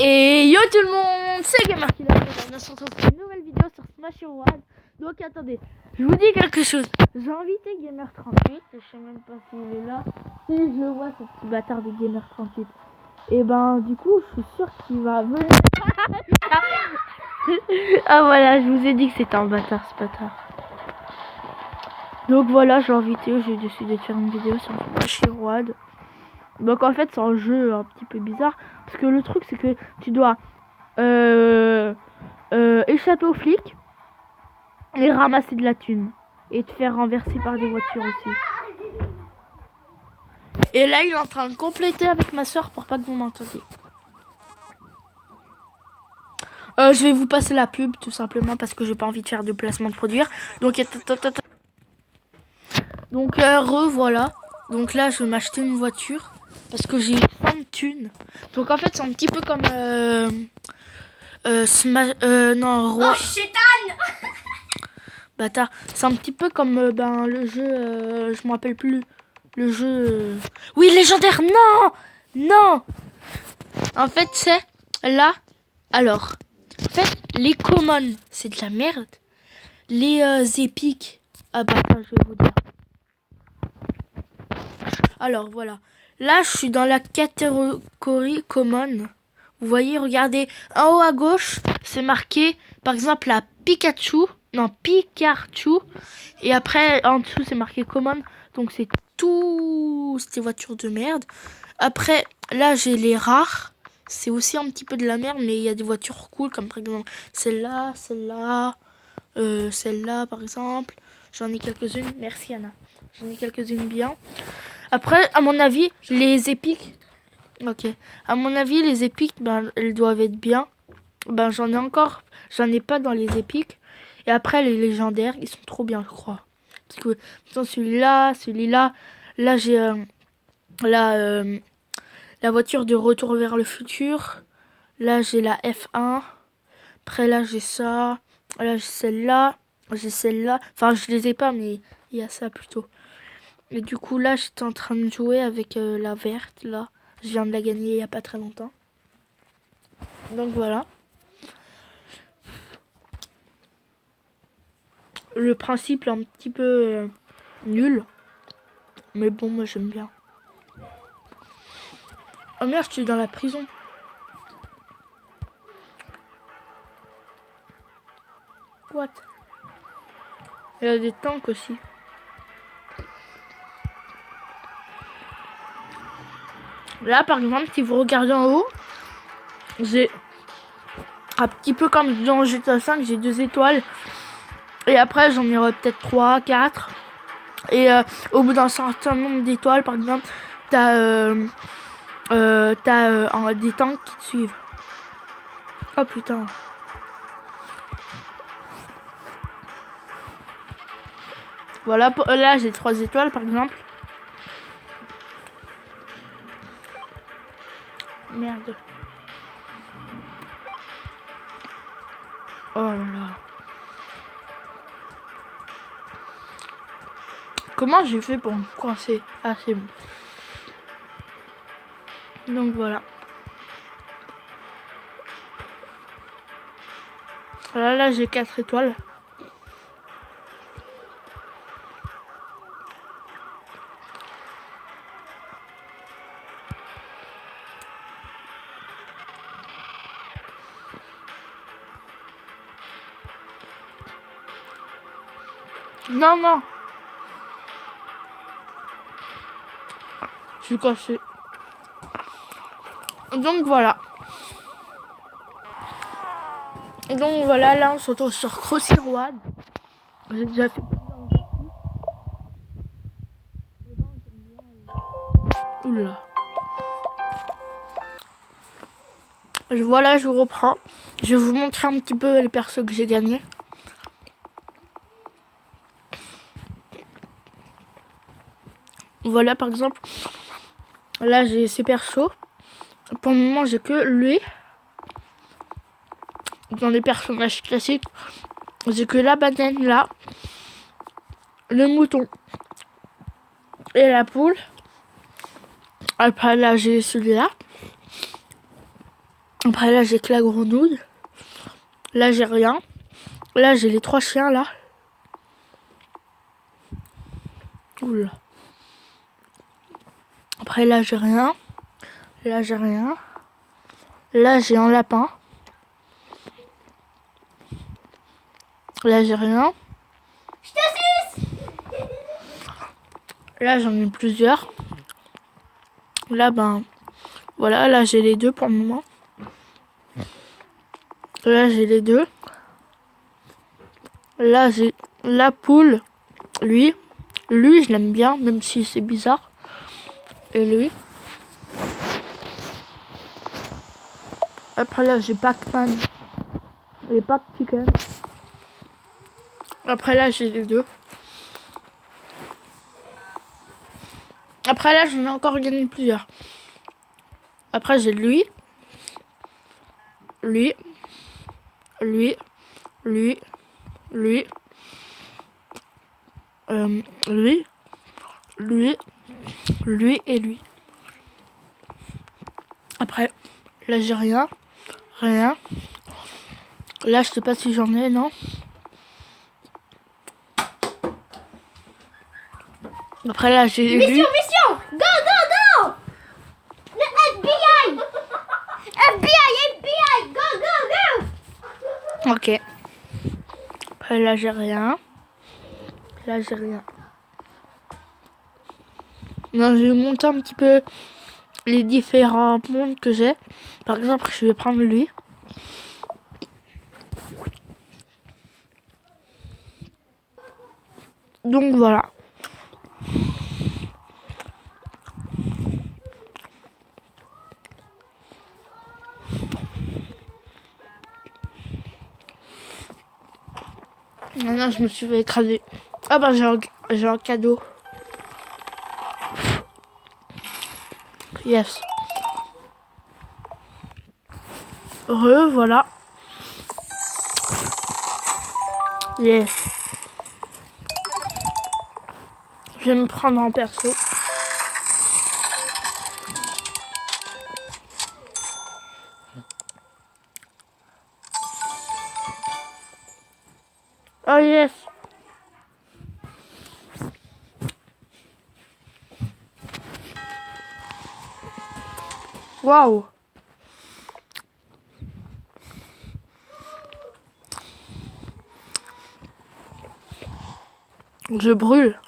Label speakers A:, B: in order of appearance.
A: Et yo tout le monde, c'est Gamer qui l'a fait. On se retrouve pour une nouvelle vidéo sur Smash World. Donc attendez, je vous dis quelque chose. J'ai invité Gamer38, je sais même pas s'il est là. Si je le vois, ce petit bâtard de Gamer38. Et ben du coup, je suis sûr qu'il va venir. Ah voilà, je vous ai dit que c'était un bâtard ce bâtard. Donc voilà, j'ai invité, j'ai décidé de faire une vidéo sur Smash World. Donc en fait c'est un jeu un petit peu bizarre. Parce que le truc c'est que tu dois échapper aux flics et ramasser de la thune. Et te faire renverser par des voitures aussi. Et là il est en train de compléter avec ma soeur pour pas que vous m'entendiez. Je vais vous passer la pub tout simplement parce que j'ai pas envie de faire de placement de produire. Donc revoilà. Donc là je vais m'acheter une voiture. Parce que j'ai plein de thunes. Donc en fait c'est un petit peu comme
B: Oh chétane.
A: Bâtard. C'est un petit peu comme le jeu, je me rappelle plus. Le jeu... Oui, légendaire, non. Non. En fait, c'est là... Alors, en fait, les commons, c'est de la merde. Les épiques... Ah bah, attends, je vais vous dire. Alors, voilà. Là, je suis dans la catégorie common. Vous voyez, regardez, en haut à gauche, c'est marqué, par exemple, la Pikachu. Non, Pikachu. Et après, en dessous, c'est marqué common. Donc, c'est tout ces voitures de merde. Après, là, j'ai les rares. C'est aussi un petit peu de la merde, mais il y a des voitures cool, comme par exemple celle-là, celle-là, par exemple. J'en ai quelques-unes. Merci, Anna. J'en ai quelques-unes bien. Après, à mon avis, les épiques... Ok. À mon avis, les épiques, ben, elles doivent être bien. Ben, j'en ai encore. J'en ai pas dans les épiques. Et après, les légendaires, ils sont trop bien, je crois. Parce que, attends, celui-là. Là, j'ai la voiture de Retour vers le futur. Là, j'ai la F1. Après, là, j'ai ça. Là, j'ai celle-là. J'ai celle-là. Enfin, je les ai pas, mais il y a ça plutôt. Et du coup, là, j'étais en train de jouer avec la verte, là. Je viens de la gagner il y a pas très longtemps. Donc voilà. Le principe est un petit peu nul. Mais bon, moi j'aime bien. Oh merde, je suis dans la prison. What? Il y a des tanks aussi. Là, par exemple, si vous regardez en haut, j'ai un petit peu comme dans GTA 5, j'ai 2 étoiles. Et après, j'en aurai peut-être 3, 4. Et au bout d'un certain nombre d'étoiles, par exemple, t'as des tanks qui te suivent. Oh putain. Voilà, là j'ai 3 étoiles par exemple. Merde. Oh là là. Comment j'ai fait pour me coincer? Ah c'est bon. Donc voilà. Là j'ai 4 étoiles. Non, non. Je suis cassé. Donc voilà. Et donc voilà, là on se retrouve sur Crossy Road. J'ai déjà fait Oula. Voilà, je vous reprends. Je vais vous montrer un petit peu les persos que j'ai gagnés. Voilà, par exemple, là j'ai ces persos. Pour le moment, j'ai que lui. Dans les personnages classiques, j'ai que la banane là, le mouton et la poule. Après là, j'ai celui-là. Après là j'ai que la grenouille. Là j'ai rien. Là j'ai les 3 chiens là. Oula. Après là j'ai rien. Là j'ai rien. Là j'ai un lapin. Là j'ai rien.
B: Je te suce.
A: Là j'en ai plusieurs. Là ben voilà, là j'ai les deux pour le moment. Là j'ai les deux. Là j'ai la poule. Lui je l'aime bien même si c'est bizarre. Et lui. Après là j'ai Pac-Man et Pac-Chicken. Après là j'ai les deux. Après là j'en ai encore gagné plusieurs. Après j'ai lui, lui, lui, lui, lui, lui, lui, lui et lui. Après là j'ai rien, rien. Là je sais pas si j'en ai, non. Après là j'ai lui.
B: Mission. Go, go, go. Le FBI. FBI. Go, go, go.
A: Ok. Après là j'ai rien. Là j'ai rien. Non, je vais monter un petit peu les différents mondes que j'ai. Par exemple, je vais prendre lui. Donc voilà. Maintenant, je me suis fait écraser. Ah bah j'ai un cadeau. Yes. Voilà. Yes. Je vais me prendre en perso. Oh yes. Waouh. Je brûle.